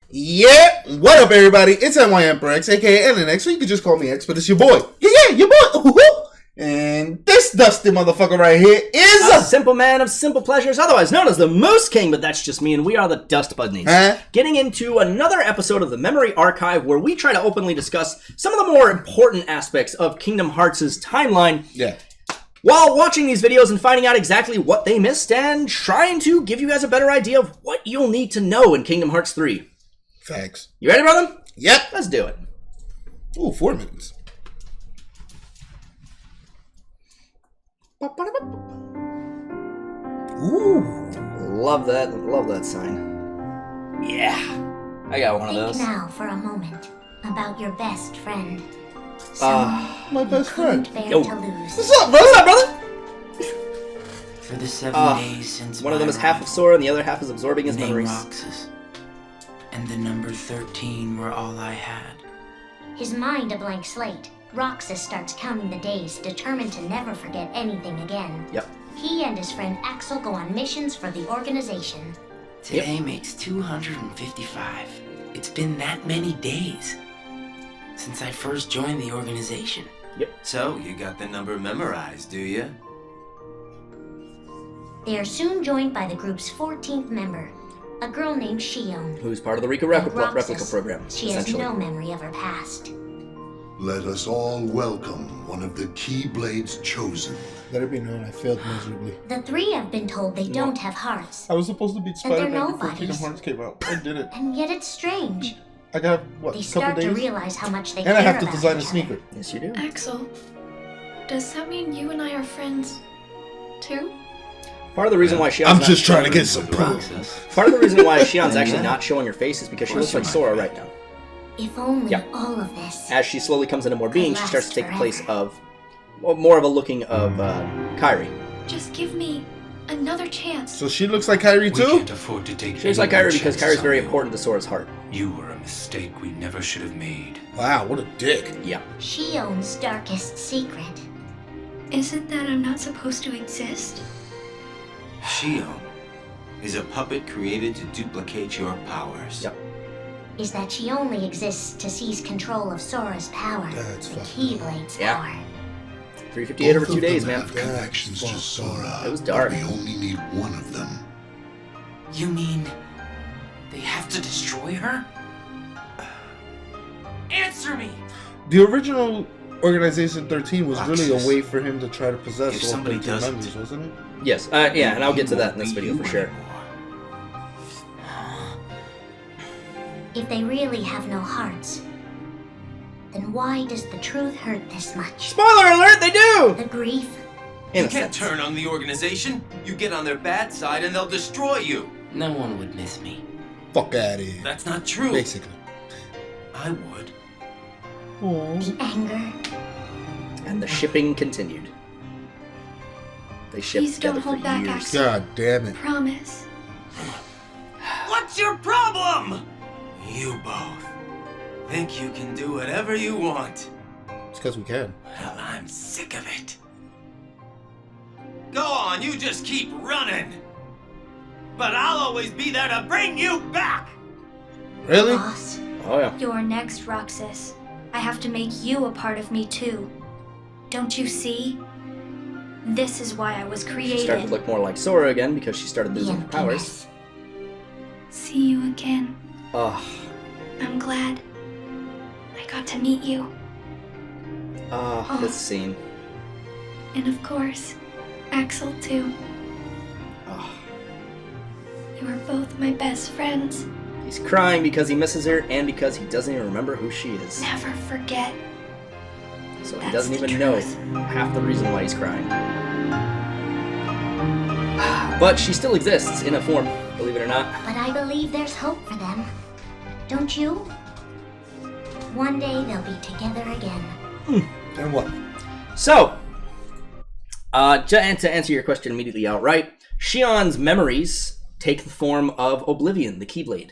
Yeah, what up, everybody? It's NYMPerX, aka NNX, so you can just call me X, but it's your boy. Yeah, your boy. Woo-hoo. And this dusty motherfucker right here is a simple man of simple pleasures, otherwise known as the Moose King, but that's just me, and we are the Dust Budnies. Getting into another episode of the Memory Archive, where we try to openly discuss some of the more important aspects of Kingdom Hearts' timeline. Yeah. While watching these videos and finding out exactly what they missed, and trying to give you guys a better idea of what you'll need to know in Kingdom Hearts 3. Facts. You ready, brother? Yep. Let's do it. Ooh, 4 minutes. Ooh. Love that sign. Yeah. I got one of those. Think now for a moment about your best friend. My best friend. Bear Yo. to lose. What's up, brother? For the 7 days since one of them is half of Sora and the other half is absorbing his memories. Roxas. And the number 13 were all I had. His mind a blank slate, Roxas starts counting the days, determined to never forget anything again. Yep. He and his friend Axel go on missions for the organization. Today makes 255. It's been that many days since I first joined the organization. Yep. So, you got the number memorized, do you? They are soon joined by the group's 14th member, a girl named Shion. Who's part of the Replica program, She has essentially. no memory of her past. Let us all welcome one of the Keyblades chosen. Let it be known, I failed miserably. The three have been told they don't have hearts. I was supposed to beat And they're Spider-Man before nobodies. Kingdom Hearts came out. I did it. And yet it's strange. I got, what, They a couple start to days? realize how much they And care I have to about design a each sneaker. other. Yes, you do. Axel, does that mean you and I are friends, too? Part of the reason why Shion's I'm not just trying to showing- get some proof. Roxas. Part of the reason why Shion's actually not showing her face is because she looks like Sora right now. If only Yeah. all of this. As she slowly comes into more being, she starts to take the Last place forever. of, well, more of a looking of Kairi. Just give me another chance. So she looks like Kyrie We too? can't afford to take She looks like any Kairi because chances Kairi's very on you. important to Sora's heart. You were a mistake we never should have made. Wow, what a dick. Yeah. Shion's darkest secret. Is it that I'm not supposed to exist? Shion is a puppet created to duplicate your powers. Yep. Is that she only exists to seize control of Sora's power. That's the fucked Keyblade's Yeah. power. 358 over Both 2 of them days, man. have connections to Sora. It was dark. But we only need one of them. You mean they have to destroy her? Answer me! The original Organization 13 was really Roxas. a way for him to try to possess If all somebody 13 doesn't- memories, wasn't it? Yes, yeah, and I'll get to that in this video for sure. If they really have no hearts, then why does the truth hurt this much? Spoiler alert, they do! The grief, In You a can't sense. turn on the organization. You get on their bad side and they'll destroy you. No one would miss me. Fuck out of here. That's not true. Basically. I would. the anger, And the shipping continued. They shipped Please don't together for hold back, years. Axel. God damn it. Promise. What's your problem? You both think you can do whatever you want. It's because we can. Well, I'm sick of it. Go on, you just keep running. But I'll always be there to bring you back. Really? loss. Oh yeah. You're next, Roxas. I have to make you a part of me, too. Don't you see? This is why I was She created. started to look more like Sora again because she started The losing her powers. emptiness. See you again. Ugh. I'm glad I got to meet you. This scene. And of course, Axel, too. Ugh. You are both my best friends. He's crying because he misses her and because he doesn't even remember who she is. Never forget. So he That's doesn't the even know truth. half the reason why he's crying. But she still exists in a form, believe it or not. But I believe there's hope for them. Don't you? One day they'll be together again. And what? So, to answer your question immediately outright, Shion's memories take the form of Oblivion, the Keyblade,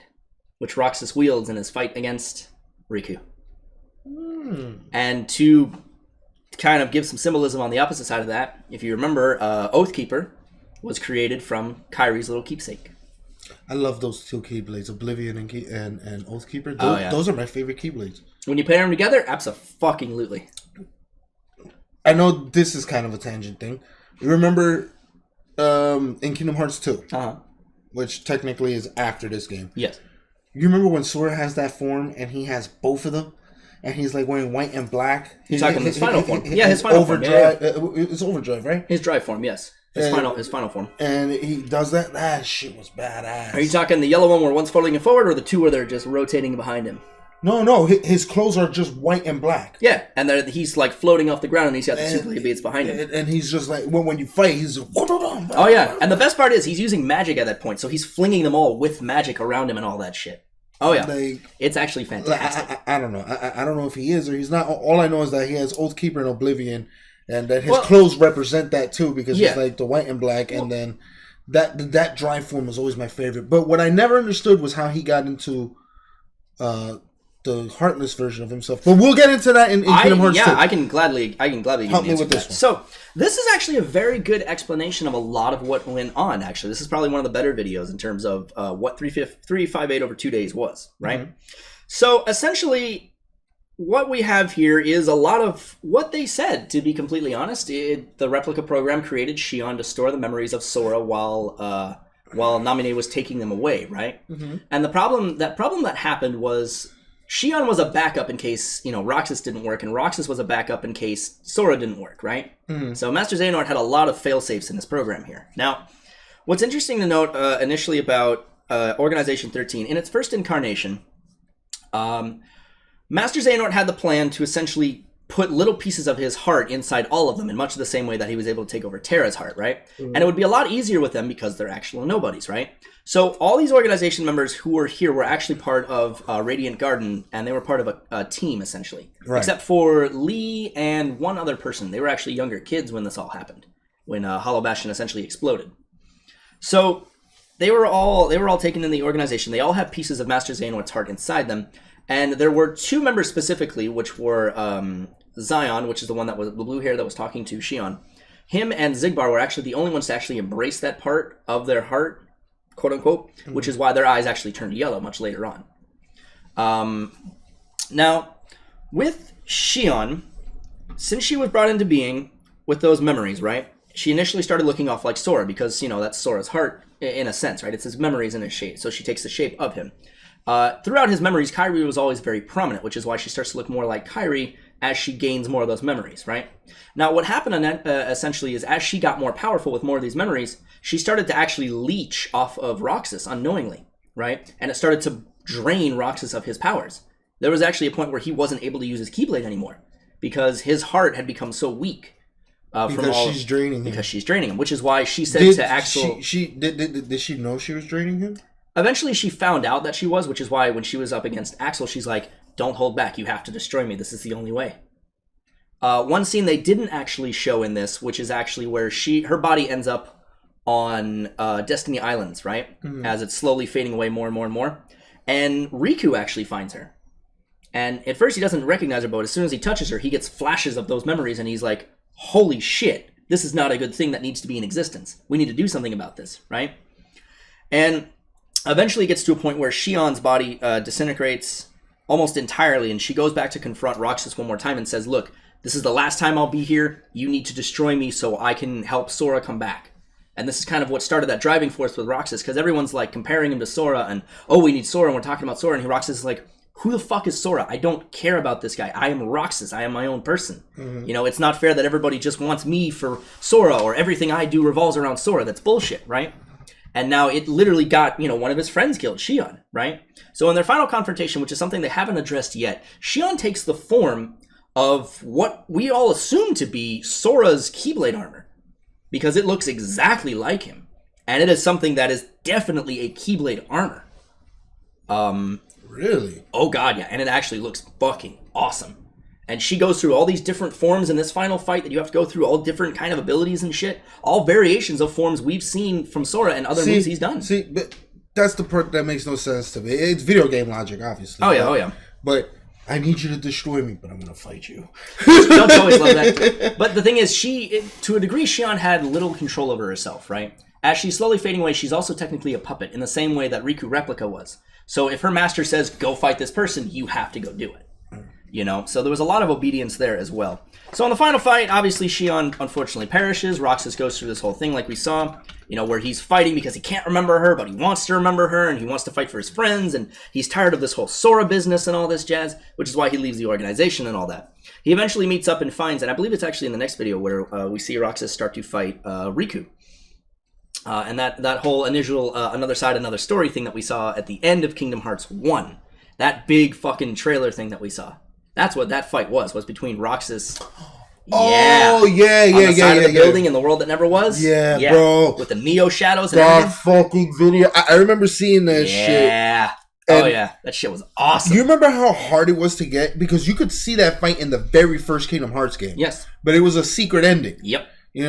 which Roxas wields in his fight against Riku. And to kind of give some symbolism on the opposite side of that, if you remember, Oathkeeper was created from Kairi's little keepsake. I love those two Keyblades, Oblivion and Oathkeeper. Oh, Those are my favorite Keyblades. When you pair them together, abso-fucking-lutely. I know this is kind of a tangent thing. You remember in Kingdom Hearts 2, which technically is after this game. Yes. You remember when Sora has that form and he has both of them? And he's like wearing white and black. You're talking his final form. Yeah, his final form. Yeah. It's Overdrive, right? His drive form, yes. His final form. And he does that. That shit was badass. Are you talking the yellow one where one's floating forward, or the two where they're just rotating behind him? No. His clothes are just white and black. Yeah, and he's like floating off the ground, and he's got the two blade beads behind him. And he's just like when you fight, he's just, oh yeah, and the best part is he's using magic at that point, so he's flinging them all with magic around him and all that shit. Oh yeah, it's actually fantastic. I don't know. I don't know if he is or he's not. All I know is that he has Oathkeeper and Oblivion, and that his clothes represent that too because it's like the white and black, and then that drive form was always my favorite. But what I never understood was how he got into the Heartless version of himself. But we'll get into that in Kingdom Hearts 2. I can gladly help me with this one. So this is actually a very good explanation of a lot of what went on. Actually, this is probably one of the better videos in terms of what 358 over 2 days was. Right. Mm-hmm. So essentially, what we have here is a lot of what they said. To be completely honest, the replica program created Shion to store the memories of Sora while Naminé was taking them away. Right. Mm-hmm. And the problem that happened was Shion was a backup in case, Roxas didn't work, and Roxas was a backup in case Sora didn't work, right? Mm-hmm. So Master Xehanort had a lot of fail-safes in this program here. Now, what's interesting to note initially about Organization 13, in its first incarnation, Master Xehanort had the plan to essentially put little pieces of his heart inside all of them in much of the same way that he was able to take over Terra's heart, right? Mm-hmm. And it would be a lot easier with them because they're actual nobodies, right? So all these organization members who were here were actually part of Radiant Garden, and they were part of a team, essentially. Right. Except for Lee and one other person. They were actually younger kids when this all happened, when Hollow Bastion essentially exploded. So they were all taken in the organization. They all have pieces of Master Xehanort's heart inside them. And there were two members specifically, which were Zion, which is the one that was the blue hair that was talking to Shion. Him and Xigbar were actually the only ones to actually embrace that part of their heart, quote unquote, which is why their eyes actually turned yellow much later on. Now, with Shion, since she was brought into being with those memories, right? She initially started looking off like Sora because, that's Sora's heart in a sense, right? It's his memories in his shape, so she takes the shape of him. Throughout his memories, Kairi was always very prominent, which is why she starts to look more like Kairi as she gains more of those memories, right? Now, what happened essentially is as she got more powerful with more of these memories, she started to actually leech off of Roxas unknowingly, right? And it started to drain Roxas of his powers. There was actually a point where he wasn't able to use his Keyblade anymore because his heart had become so weak. She's draining him. Because she's draining him, which is why she said to Axel... Did she know she was draining him? Eventually, she found out that she was, which is why when she was up against Axel, she's like, don't hold back. You have to destroy me. This is the only way. One scene they didn't actually show in this, which is actually where her body ends up on Destiny Islands, right? Mm-hmm. As it's slowly fading away more and more and more. And Riku actually finds her. And at first, he doesn't recognize her, but as soon as he touches her, he gets flashes of those memories, and he's like, holy shit, this is not a good thing that needs to be in existence. We need to do something about this, right? And eventually it gets to a point where Shion's body disintegrates almost entirely, and she goes back to confront Roxas one more time and says, look, this is the last time I'll be here. You need to destroy me so I can help Sora come back. And this is kind of what started that driving force with Roxas, because everyone's like comparing him to Sora, and we need Sora, and we're talking about Sora, and Roxas is like, who the fuck is Sora? I don't care about this guy. I am Roxas. I am my own person. Mm-hmm. It's not fair that everybody just wants me for Sora, or everything I do revolves around Sora. That's bullshit, right? And now it literally got, one of his friends killed, Shion, right? So in their final confrontation, which is something they haven't addressed yet, Shion takes the form of what we all assume to be Sora's Keyblade armor, because it looks exactly like him. And it is something that is definitely a Keyblade armor. Really? Oh god, yeah. And it actually looks fucking awesome. And she goes through all these different forms in this final fight that you have to go through, all different kind of abilities and shit. All variations of forms we've seen from Sora and other moves he's done. See, but that's the part that makes no sense to me. It's video game logic, obviously. Oh yeah. But I need you to destroy me, but I'm going to fight you. Don't always love that. But the thing is, to a degree, Shion had little control over herself, right? as she's slowly fading away, she's also technically a puppet in the same way that Riku Replica was. So if her master says, go fight this person, you have to go do it. So there was a lot of obedience there as well. So in the final fight, obviously Shion unfortunately perishes. Roxas goes through this whole thing like we saw, where he's fighting because he can't remember her, but he wants to remember her, and he wants to fight for his friends, and he's tired of this whole Sora business and all this jazz, which is why he leaves the organization and all that. He eventually meets up and finds, and I believe it's actually in the next video where we see Roxas start to fight Riku. And that whole initial Another Side, Another Story thing that we saw at the end of Kingdom Hearts 1, that big fucking trailer thing that we saw. That's what that fight was between Roxas. Oh, yeah. On the side of the building in the world that never was. Yeah, bro. With the Neo shadows and that everything. fucking video. I remember seeing that shit. Yeah. Oh, yeah. That shit was awesome. You remember how hard it was to get? Because you could see that fight in the very first Kingdom Hearts game. Yes. But it was a secret ending. Yep. You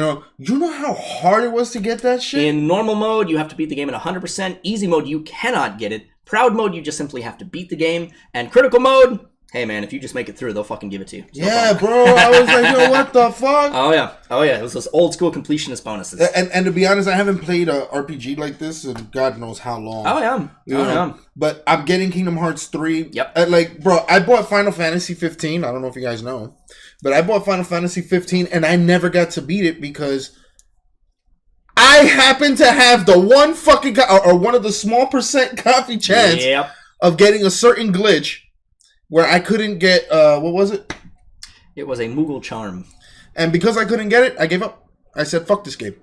know how hard it was to get that shit? In normal mode, you have to beat the game at 100%. Easy mode, you cannot get it. Proud mode, you just simply have to beat the game. And critical mode, hey man, if you just make it through, they'll fucking give it to you. Yeah, bro. I was like, what the fuck? Oh yeah. It was those old school completionist bonuses. And to be honest, I haven't played a RPG like this in God knows how long. Oh yeah. Yeah. But I'm getting Kingdom Hearts 3. Yep. Bro, I bought Final Fantasy 15. I don't know if you guys know. But I bought Final Fantasy 15 and I never got to beat it because I happen to have the one fucking or one of the small percent copy chance of getting a certain glitch where I couldn't get what was it? It was a Moogle charm. And because I couldn't get it, I gave up. I said, fuck this game.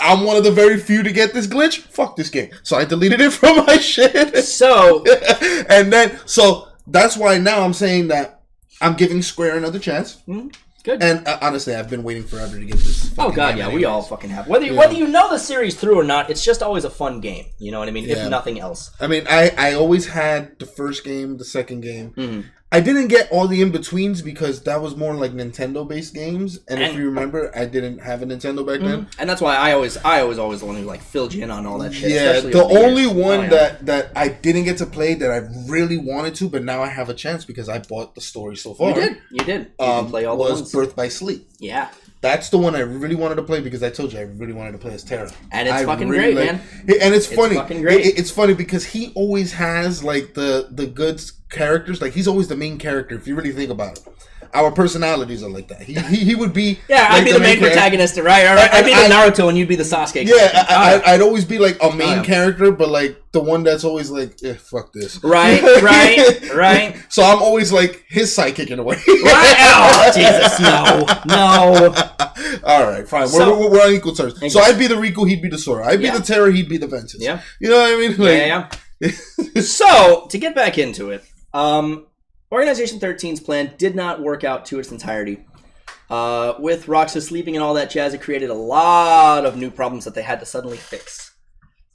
I'm one of the very few to get this glitch. Fuck this game. So I deleted it from my shit. So that's why now I'm saying that I'm giving Square another chance. Mm-hmm. Good. And honestly, I've been waiting forever to get this. Oh god, yeah, we all fucking have. Whether you know the series through or not, it's just always a fun game. You know what I mean? If nothing else. I mean, I always had the first game, the second game. Mm-hmm. I didn't get all the in-betweens because that was more like Nintendo-based games. And if you remember, I didn't have a Nintendo back then. And that's why I was always the one who like filled you in on all that shit. Yeah, the only one that I didn't get to play that I really wanted to, but now I have a chance because I bought the story so far. You did. You can play all the ones. Birth by Sleep. Yeah. That's the one I really wanted to play because I told you I really wanted to play as Terra. And it's fucking great, man. And it's funny. Fucking great. It's funny because he always has like the good characters. Like he's always the main character if you really think about it. Our personalities are like that. He would be I'd be the main protagonist, right? I'd be the Naruto and you'd be the Sasuke. Yeah, I'd always be like a main character, but like the one that's always like, fuck this. Right. So I'm always like his sidekick in a way. Right? Oh, Jesus, no. All right, fine. We're on equal terms. So I'd be the Riku, he'd be the Sora. I'd be the Terra, he'd be the Ventus. Yeah. You know what I mean? Like, So, to get back into it, Organization 13's plan did not work out to its entirety. With Roxas leaving and all that jazz, it created a lot of new problems that they had to suddenly fix.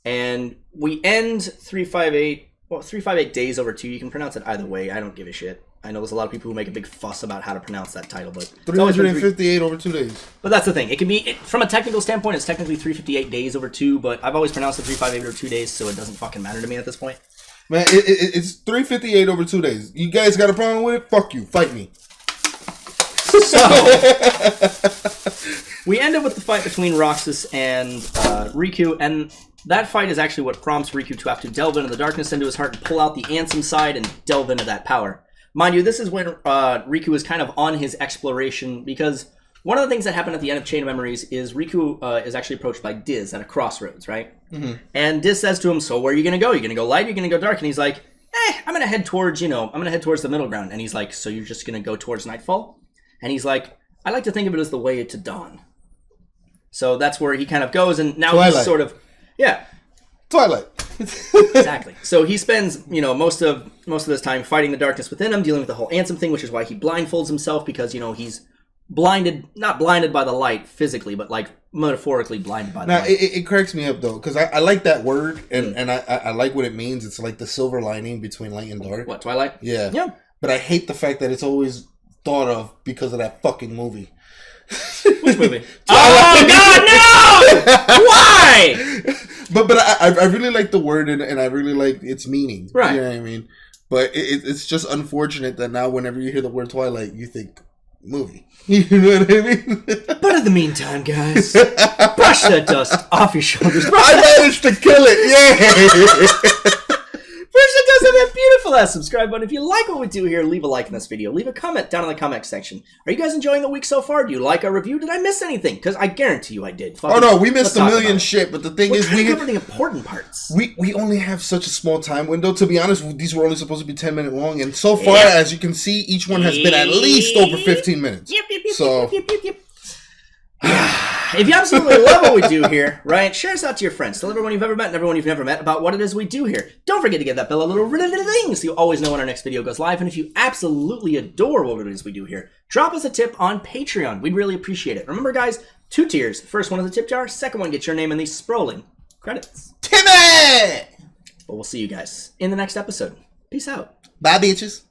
And we end 358 Days Over 2. You can pronounce it either way. I don't give a shit. I know there's a lot of people who make a big fuss about how to pronounce that title, but 358 over 2 days. But that's the thing. It can be, from a technical standpoint, it's technically 358 days over 2, but I've always pronounced it 358 over 2 days, so it doesn't fucking matter to me at this point. Man, it's 358 over 2 days. You guys got a problem with it? Fuck you. Fight me. So, we ended with the fight between Roxas and Riku, and that fight is actually what prompts Riku to have to delve into the darkness into his heart and pull out the Ansem side and delve into that power. Mind you, this is when Riku is kind of on his exploration, because one of the things that happened at the end of Chain of Memories is Riku is actually approached by Diz at a crossroads, right? Mm-hmm. And Diz says to him, so where are you going to go? Are you going to go light? Are you going to go dark? And he's like, I'm going to head towards, the middle ground. And he's like, so you're just going to go towards nightfall? And he's like, I like to think of it as the way to dawn. So that's where he kind of goes, and now Twilight. He's sort of, Twilight. Exactly. So he spends, most of this time fighting the darkness within him, dealing with the whole Ansem thing, which is why he blindfolds himself, because, he's not blinded by the light physically, but like metaphorically blinded by the light. It cracks me up though, because I like that word, and I like what it means. It's like the silver lining between light and dark. What, Twilight? Yeah. But I hate the fact that it's always thought of because of that fucking movie. Which movie? Oh God, no! Why? But I really like the word, and I really like its meaning. Right. You know what I mean? But it's just unfortunate that now whenever you hear the word Twilight, you think movie. You know what I mean? But in the meantime, guys, brush that dust off your shoulders. I managed to kill it, yeah! Brush that dust on that beautiful ass subscribe button. If you like what we do here, leave a like in this video. Leave a comment down in the comment section. Are you guys enjoying the week so far? Do you like our review? Did I miss anything? Because I guarantee you I did. Oh no, we missed a million shit, but the thing is we covered the important parts. We only have such a small time window. To be honest, these were only supposed to be 10-minute long, and so far, as you can see, each one has been at least over 15 minutes. Yep. If you absolutely love what we do here, right, share us out to your friends. Tell everyone you've ever met and everyone you've never met about what it is we do here. Don't forget to give that bell a little ring so you always know when our next video goes live. And if you absolutely adore what it is we do here, drop us a tip on Patreon. We'd really appreciate it. Remember, guys, 2 tiers. First one is a tip jar. Second one gets your name in the scrolling credits. Timmy! But we'll see you guys in the next episode. Peace out. Bye, bitches.